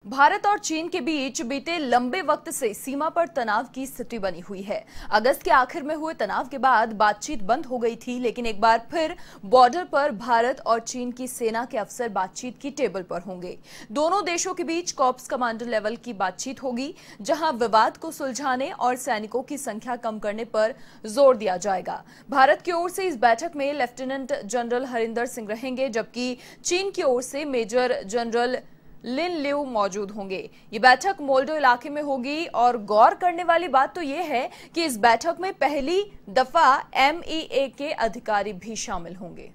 भारत और चीन के बीच बीते लंबे वक्त से सीमा पर तनाव की स्थिति बनी हुई है। अगस्त के आखिर में हुए तनाव के बाद बातचीत बंद हो गई थी, लेकिन एक बार फिर बॉर्डर पर भारत और चीन की सेना के अफसर बातचीत की टेबल पर होंगे। दोनों देशों के बीच कॉर्प्स कमांडर लेवल की बातचीत होगी, जहां विवाद को सुलझाने और सैनिकों की संख्या कम करने पर जोर दिया जाएगा। भारत की ओर से इस बैठक में लेफ्टिनेंट जनरल हरिंदर सिंह रहेंगे, जबकि चीन की ओर से मेजर जनरल लिन लिऊ मौजूद होंगे। ये बैठक मोल्डो इलाके में होगी और गौर करने वाली बात तो यह है कि इस बैठक में पहली दफा MEA के अधिकारी भी शामिल होंगे।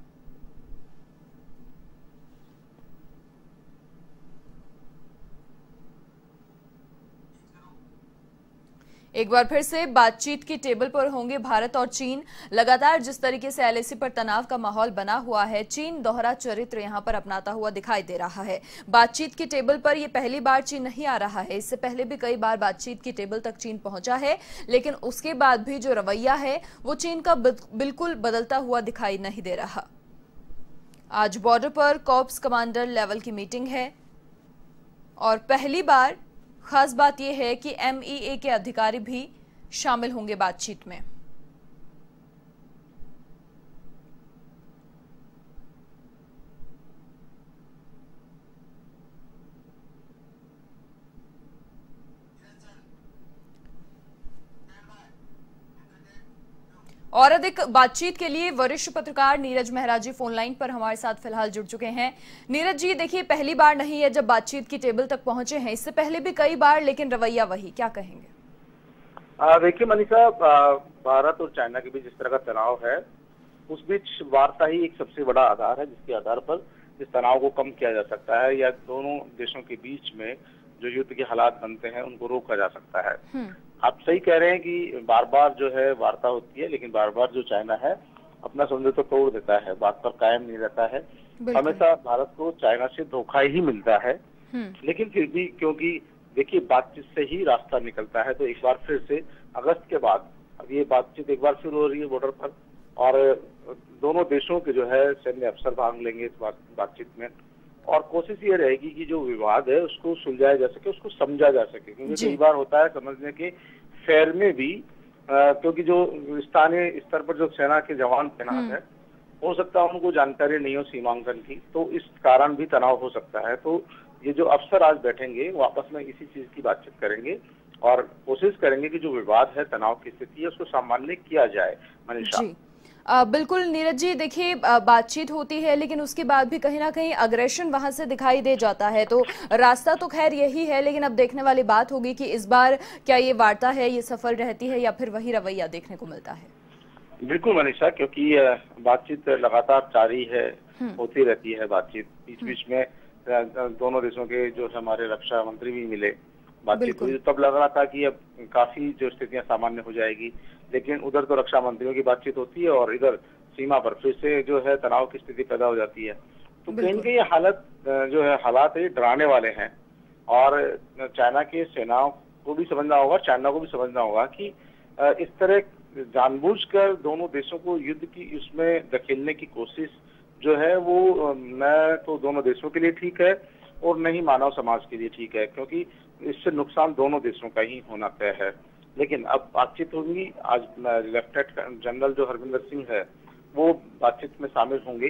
एक बार फिर से बातचीत की टेबल पर होंगे भारत और चीन। लगातार जिस तरीके से LAC पर तनाव का माहौल बना हुआ है, चीन दोहरा चरित्र यहां पर अपनाता हुआ दिखाई दे रहा है। बातचीत की टेबल पर यह पहली बार चीन नहीं आ रहा है। इससे पहले भी कई बार बातचीत की टेबल तक चीन पहुंचा है, लेकिन उसके बाद भी जो रवैया है वो चीन का बिल्कुल बदलता हुआ दिखाई नहीं दे रहा। आज बॉर्डर पर कॉर्प्स कमांडर लेवल की मीटिंग है और पहली बार खास बात यह है कि MEA के अधिकारी भी शामिल होंगे बातचीत में। और अधिक बातचीत के लिए वरिष्ठ पत्रकार नीरज मेहरा जी फोन लाइन पर हमारे साथ फिलहाल जुड़ चुके हैं। नीरज जी, देखिए पहली बार नहीं है जब बातचीत की टेबल तक पहुंचे हैं, इससे पहले भी कई बार, लेकिन रवैया वही, क्या कहेंगे? देखिए मनीषा, भारत और चाइना के बीच जिस तरह का तनाव है, उस बीच वार्ता ही एक सबसे बड़ा आधार है जिसके आधार पर इस तनाव को कम किया जा सकता है या दोनों देशों के बीच में जो युद्ध के हालात बनते हैं उनको रोका जा सकता है। आप सही कह रहे हैं कि बार बार जो है वार्ता होती है, लेकिन बार बार जो चाइना है अपना समझौता तोड़ देता है, बात पर कायम नहीं रहता है। हमेशा भारत को चाइना से धोखा ही मिलता है, लेकिन फिर भी क्योंकि देखिए बातचीत से ही रास्ता निकलता है, तो एक बार फिर से अगस्त के बाद अब ये बातचीत एक बार फिर हो रही है बॉर्डर पर और दोनों देशों के जो है सैन्य अफसर भाग लेंगे इस बातचीत में और कोशिश ये रहेगी कि जो विवाद है उसको सुलझाया जा सके, उसको समझा जा सके। क्योंकि कई बार होता है समझने के फेर में भी क्योंकि जो स्थानीय स्तर पर जो सेना के जवान तैनात है, हो सकता है उनको जानकारी नहीं हो सीमांकन की, तो इस कारण भी तनाव हो सकता है। तो ये जो अफसर आज बैठेंगे वो आपस में इसी चीज की बातचीत करेंगे और कोशिश करेंगे कि जो विवाद है, तनाव की स्थिति है, उसको सामान्य किया जाए। मनीषा बिल्कुल नीरज जी, देखिए बातचीत होती है लेकिन उसके बाद भी कहीं ना कहीं अग्रेशन वहां से दिखाई दे जाता है। तो रास्ता तो खैर यही है, लेकिन अब देखने वाली बात होगी कि इस बार क्या ये वार्ता है ये सफल रहती है या फिर वही रवैया देखने को मिलता है। बिल्कुल मनीषा, क्योंकि बातचीत लगातार जारी है, होती रहती है बातचीत। बीच बीच में दोनों देशों के जो हमारे रक्षा मंत्री भी मिले, बातचीत हुई, तब लग रहा था कि अब काफी जो स्थितियां सामान्य हो जाएगी, लेकिन उधर तो रक्षा मंत्रियों की बातचीत होती है और इधर सीमा पर फिर से जो है तनाव की स्थिति पैदा हो जाती है। तो कहीं न कहीं ये हालत जो है हालात है डराने वाले हैं और चाइना की सेनाओं को भी समझना होगा, चाइना को भी समझना होगा कि इस तरह जानबूझकर दोनों देशों को युद्ध की उसमें धकेलने की कोशिश जो है वो न तो दोनों देशों के लिए ठीक है और न ही मानव समाज के लिए ठीक है, क्योंकि इससे नुकसान दोनों देशों का ही होना तय है। लेकिन अब बातचीत होगी, आज लेफ्टिनेंट जनरल जो हरविंदर सिंह है वो बातचीत में शामिल होंगे।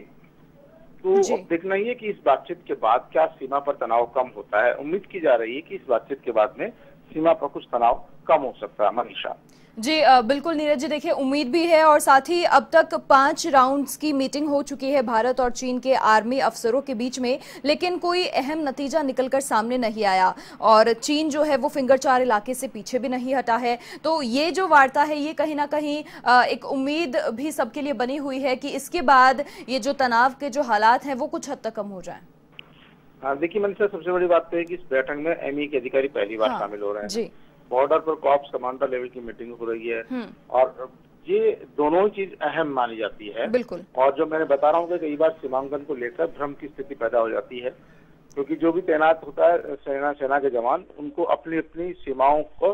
तो देखना ही है कि इस बातचीत के बाद क्या सीमा पर तनाव कम होता है। उम्मीद की जा रही है कि इस बातचीत के बाद में सीमा पर कुछ तनाव कम हो सकता है। मनीषा जी बिल्कुल नीरज जी, देखिए उम्मीद भी है और साथ ही अब तक 5 राउंड्स की मीटिंग हो चुकी है भारत और चीन के आर्मी अफसरों के बीच में, लेकिन कोई अहम नतीजा निकलकर सामने नहीं आया और चीन जो है वो फिंगर 4 इलाके से पीछे भी नहीं हटा है। तो ये जो वार्ता है ये कहीं ना कहीं एक उम्मीद भी सबके लिए बनी हुई है कि इसके बाद ये जो तनाव के जो हालात हैं वो कुछ हद तक कम हो जाए। देखिए मनीषा, सबसे बड़ी बात तो है कि इस बैठक में MEA के अधिकारी पहली बार शामिल हो रहे हैं। बॉर्डर पर कॉर्प्स कमांडर लेवल की मीटिंग हो रही है और ये दोनों चीज अहम मानी जाती है। बिल्कुल। और जो मैंने बता रहा हूँ कि कई बार सीमांकन को लेकर भ्रम की स्थिति पैदा हो जाती है, क्योंकि जो भी तैनात होता है सेना के जवान, उनको अपनी अपनी सीमाओं को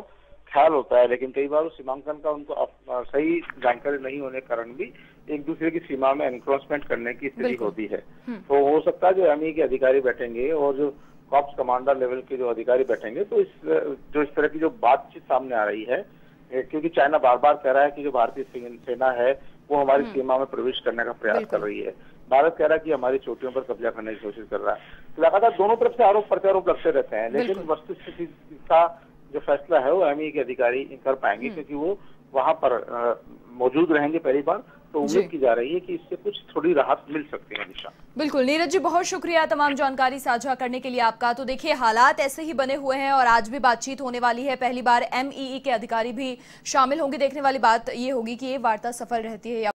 ख्याल होता है, लेकिन कई बार उस सीमांकन का उनको सही जानकारी नहीं होने के कारण भी एक दूसरे की सीमा में एनक्रोचमेंट करने की स्थिति होती है। तो हो सकता है जो MEA के अधिकारी बैठेंगे और जो कॉर्प्स कमांडर लेवल के जो अधिकारी बैठेंगे, तो इस तरह की जो बातचीत सामने आ रही है, क्योंकि चाइना बार बार कह रहा है कि जो भारतीय सेना है वो हमारी सीमा में प्रवेश करने का प्रयास कर रही है। भारत कह रहा है कि हमारी चोटियों पर कब्जा करने की कोशिश कर रहा है। तो लगातार दोनों तरफ से आरोप प्रत्यारोप लगते रहते हैं, लेकिन वस्तुस्थिति का जो फैसला है वो एमई के अधिकारी कर पाएंगे, क्योंकि वो वहां पर मौजूद रहेंगे पहली बार। तो उम्मीद की जा रही है कि इससे कुछ थोड़ी राहत मिल सकती है। निशा, बिल्कुल। नीरज जी, बहुत शुक्रिया तमाम जानकारी साझा करने के लिए आपका। तो देखिए, हालात ऐसे ही बने हुए हैं और आज भी बातचीत होने वाली है। पहली बार एमईई के अधिकारी भी शामिल होंगे। देखने वाली बात ये होगी कि ये वार्ता सफल रहती है या